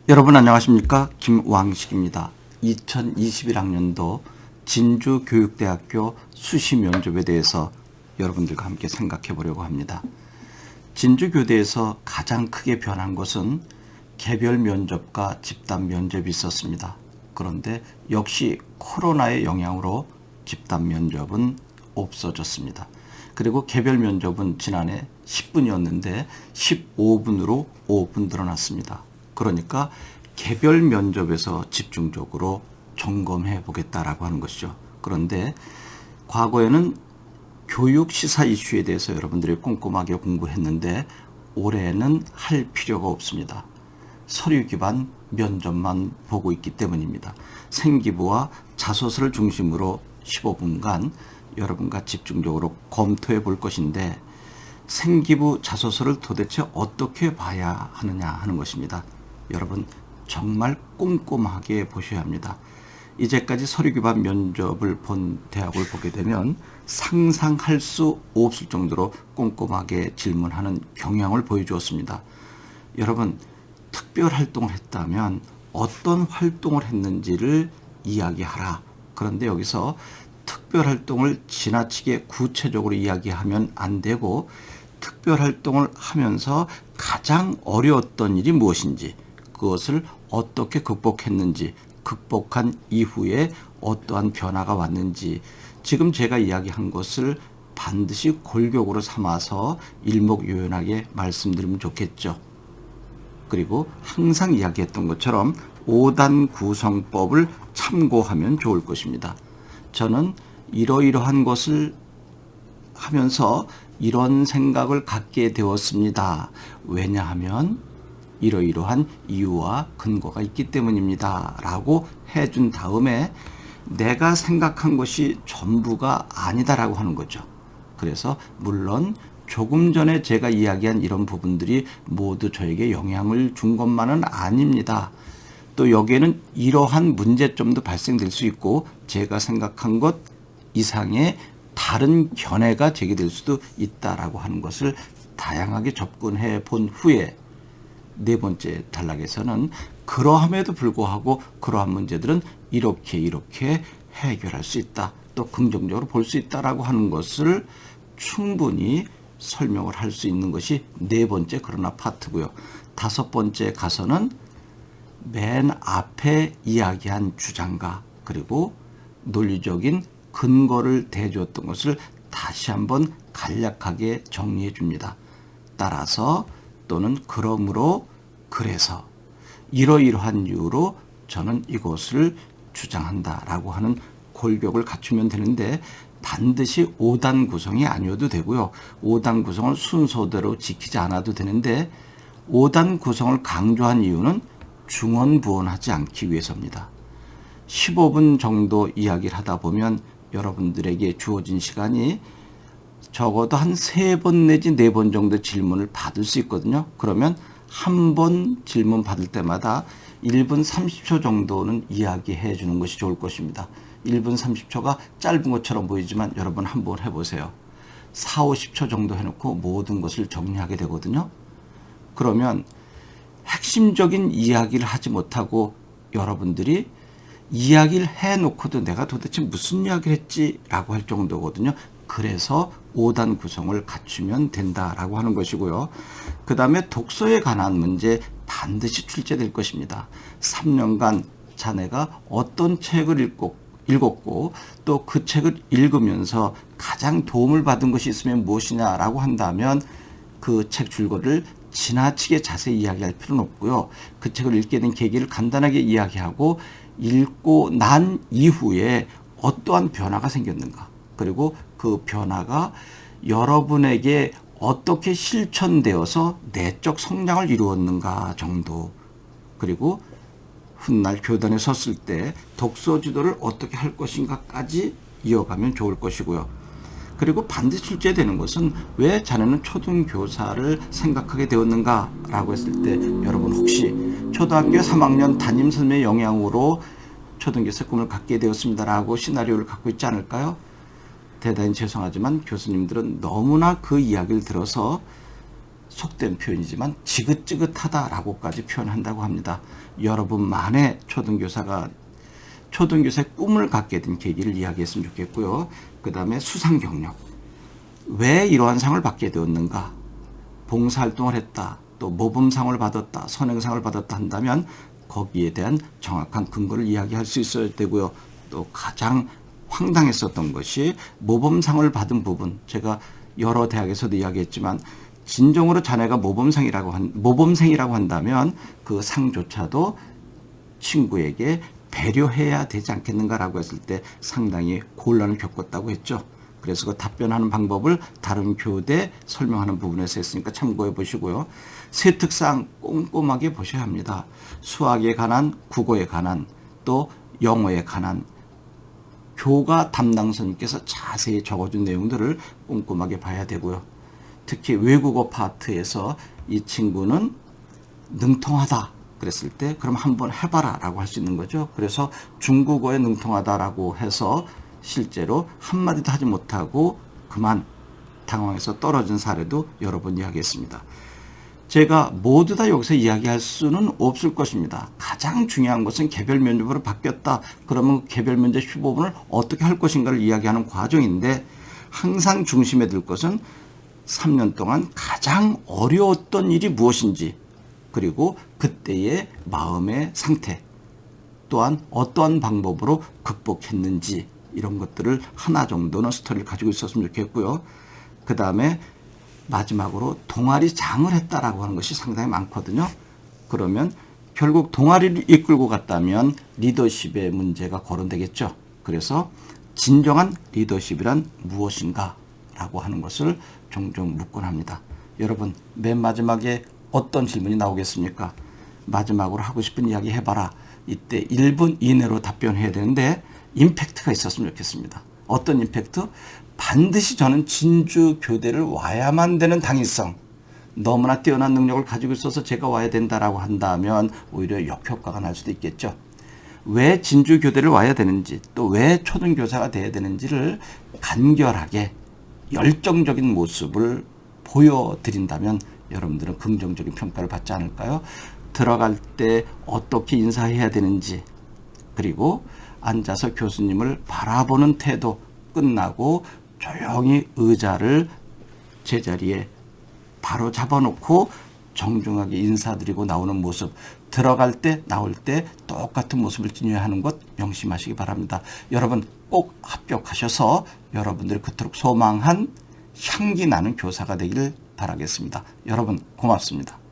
여러분 안녕하십니까? 김왕식입니다. 2021학년도 진주교육대학교 수시 면접에 대해서 여러분들과 함께 생각해 보려고 합니다. 진주교대에서 가장 크게 변한 것은 개별 면접과 집단 면접이 있었습니다. 그런데 역시 코로나의 영향으로 집단 면접은 없어졌습니다. 그리고 개별 면접은 지난해 10분이었는데 15분으로 5분 늘어났습니다. 그러니까 개별 면접에서 집중적으로 점검해 보겠다라고 하는 것이죠. 그런데 과거에는 교육 시사 이슈에 대해서 여러분들이 꼼꼼하게 공부했는데 올해는 할 필요가 없습니다. 서류 기반 면접만 보고 있기 때문입니다. 생기부와 자소서를 중심으로 15분간 여러분과 집중적으로 검토해 볼 것인데 생기부 자소서를 도대체 어떻게 봐야 하느냐 하는 것입니다. 여러분 정말 꼼꼼하게 보셔야 합니다. 이제까지 서류 기반 면접을 본 대학을 보게 되면 상상할 수 없을 정도로 꼼꼼하게 질문하는 경향을 보여주었습니다. 여러분 특별 활동을 했다면 어떤 활동을 했는지를 이야기하라. 그런데 여기서 특별 활동을 지나치게 구체적으로 이야기하면 안 되고 특별 활동을 하면서 가장 어려웠던 일이 무엇인지 그것을 어떻게 극복했는지 극복한 이후에 어떠한 변화가 왔는지 지금 제가 이야기한 것을 반드시 골격으로 삼아서 일목요연하게 말씀드리면 좋겠죠. 그리고 항상 이야기했던 것처럼 5단 구성법을 참고하면 좋을 것입니다. 저는 이러이러한 것을 하면서 이런 생각을 갖게 되었습니다. 왜냐하면 이러이러한 이유와 근거가 있기 때문입니다. 라고 해준 다음에 내가 생각한 것이 전부가 아니다라고 하는 거죠. 그래서 물론 조금 전에 제가 이야기한 이런 부분들이 모두 저에게 영향을 준 것만은 아닙니다. 또 여기에는 이러한 문제점도 발생될 수 있고 제가 생각한 것 이상의 다른 견해가 제기될 수도 있다라고 하는 것을 다양하게 접근해 본 후에 네 번째 단락에서는 그러함에도 불구하고 그러한 문제들은 이렇게 해결할 수 있다. 또 긍정적으로 볼 수 있다라고 하는 것을 충분히 설명을 할 수 있는 것이 네 번째 그러나 파트고요. 다섯 번째 가서는 맨 앞에 이야기한 주장과 그리고 논리적인 근거를 대주었던 것을 다시 한번 간략하게 정리해 줍니다. 따라서 또는 그러므로 그래서 이러이러한 이유로 저는 이것을 주장한다라고 하는 골격을 갖추면 되는데 반드시 5단 구성이 아니어도 되고요. 5단 구성을 순서대로 지키지 않아도 되는데 5단 구성을 강조한 이유는 중언부언하지 않기 위해서입니다. 15분 정도 이야기를 하다 보면 여러분들에게 주어진 시간이 적어도 한 3번 내지 4번 정도 질문을 받을 수 있거든요. 그러면 한 번 질문 받을 때마다 1분 30초 정도는 이야기해 주는 것이 좋을 것입니다. 1분 30초가 짧은 것처럼 보이지만 여러분 한번 해보세요. 4, 50초 정도 해놓고 모든 것을 정리하게 되거든요. 그러면 핵심적인 이야기를 하지 못하고 여러분들이 이야기를 해놓고도 내가 도대체 무슨 이야기를 했지라고 할 정도거든요. 그래서 5단 구성을 갖추면 된다라고 하는 것이고요. 그 다음에 독서에 관한 문제 반드시 출제될 것입니다. 3년간 자네가 어떤 책을 읽었고 또 그 책을 읽으면서 가장 도움을 받은 것이 있으면 무엇이냐라고 한다면 그 책 줄거리를 지나치게 자세히 이야기할 필요는 없고요. 그 책을 읽게 된 계기를 간단하게 이야기하고 읽고 난 이후에 어떠한 변화가 생겼는가 그리고 그 변화가 여러분에게 어떻게 실천되어서 내적 성장을 이루었는가 정도 그리고 훗날 교단에 섰을 때 독서 지도를 어떻게 할 것인가까지 이어가면 좋을 것이고요. 그리고 반드시 출제되는 것은 왜 자네는 초등교사를 생각하게 되었는가 라고 했을 때 여러분 혹시 초등학교 3학년 담임선생님의 영향으로 초등교사 꿈을 갖게 되었습니다 라고 시나리오를 갖고 있지 않을까요? 대단히 죄송하지만 교수님들은 너무나 그 이야기를 들어서 속된 표현이지만 지긋지긋하다라고까지 표현한다고 합니다. 여러분만의 초등교사의 꿈을 갖게 된 계기를 이야기했으면 좋겠고요. 그 다음에 수상 경력. 왜 이러한 상을 받게 되었는가? 봉사활동을 했다, 또 모범상을 받았다, 선행상을 받았다 한다면 거기에 대한 정확한 근거를 이야기할 수 있어야 되고요. 또 가장 황당했었던 것이 모범상을 받은 부분, 제가 여러 대학에서도 이야기했지만 진정으로 자네가 모범생이라고 한다면 그 상조차도 친구에게 배려해야 되지 않겠는가라고 했을 때 상당히 곤란을 겪었다고 했죠. 그래서 그 답변하는 방법을 다른 교대 설명하는 부분에서 했으니까 참고해 보시고요. 세 특상 꼼꼼하게 보셔야 합니다. 수학에 관한, 국어에 관한, 또 영어에 관한 교과 담당 선생님께서 자세히 적어준 내용들을 꼼꼼하게 봐야 되고요. 특히 외국어 파트에서 이 친구는 능통하다 그랬을 때 그럼 한번 해봐라 라고 할 수 있는 거죠. 그래서 중국어에 능통하다라고 해서 실제로 한마디도 하지 못하고 그만 당황해서 떨어진 사례도 여러 번 이야기했습니다. 제가 모두 다 여기서 이야기할 수는 없을 것입니다. 가장 중요한 것은 개별 면접으로 바뀌었다. 그러면 개별 면접 15분을 어떻게 할 것인가를 이야기하는 과정인데 항상 중심에 들 것은 3년 동안 가장 어려웠던 일이 무엇인지, 그리고 그때의 마음의 상태, 또한 어떠한 방법으로 극복했는지, 이런 것들을 하나 정도는 스토리를 가지고 있었으면 좋겠고요. 그 다음에 마지막으로 동아리 장을 했다라고 하는 것이 상당히 많거든요. 그러면 결국 동아리를 이끌고 갔다면 리더십의 문제가 거론되겠죠. 그래서 진정한 리더십이란 무엇인가 라고 하는 것을 종종 묻곤 합니다. 여러분, 맨 마지막에 어떤 질문이 나오겠습니까? 마지막으로 하고 싶은 이야기 해봐라. 이때 1분 이내로 답변해야 되는데 임팩트가 있었으면 좋겠습니다. 어떤 임팩트? 반드시 저는 진주 교대를 와야만 되는 당위성, 너무나 뛰어난 능력을 가지고 있어서 제가 와야 된다라고 한다면 오히려 역효과가 날 수도 있겠죠. 왜 진주 교대를 와야 되는지, 또 왜 초등교사가 돼야 되는지를 간결하게 열정적인 모습을 보여드린다면 여러분들은 긍정적인 평가를 받지 않을까요? 들어갈 때 어떻게 인사해야 되는지, 그리고 앉아서 교수님을 바라보는 태도, 끝나고 조용히 의자를 제자리에 바로 잡아놓고 정중하게 인사드리고 나오는 모습, 들어갈 때 나올 때 똑같은 모습을 지녀야 하는 것 명심하시기 바랍니다. 여러분 꼭 합격하셔서 여러분들이 그토록 소망한 향기 나는 교사가 되기를 바라겠습니다. 여러분 고맙습니다.